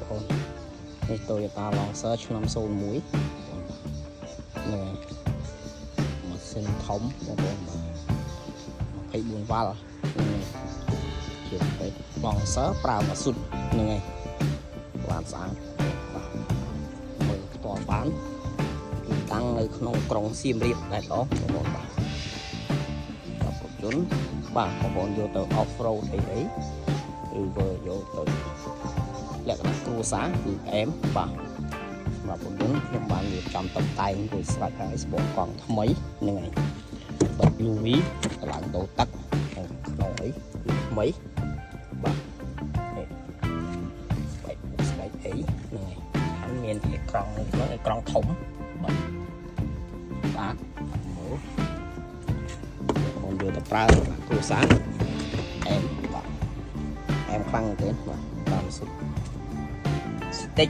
con đây Toyota Lancer năm số mũi này mà xin thống của con mà phải buồn vào này kiểu cái Lancer prao và sụt này làm sáng mở tòa bán tăng ởក្នុងក្រុងសៀមរាបដែរបងប្អូនបាទដល់ប្រជជនបាទបងប្អូនយកទៅ off road អីឬក៏យកទៅលក្ខណៈគ្រួសារគឺអែមបាទសម្រាប់ប្រជជនខ្ញុំបានរៀបចំតុបតែងរួចស្រេចហើយស្បកកង់ថ្មីហ្នឹងហើយបាទ UV កន្លងដូរទឹកក្នុងអីគឺថ្មីបាទស្បែកអីហ្នឹងហើយហើយមានអេក្រង់ក្នុងអេក្រង់ធំបាទបាទមើលខ្ញុំយកទៅប្រើគ្រួសារអែមបាទអែមខ្លាំងទេបាទតាមសុទ្ធស្ទិច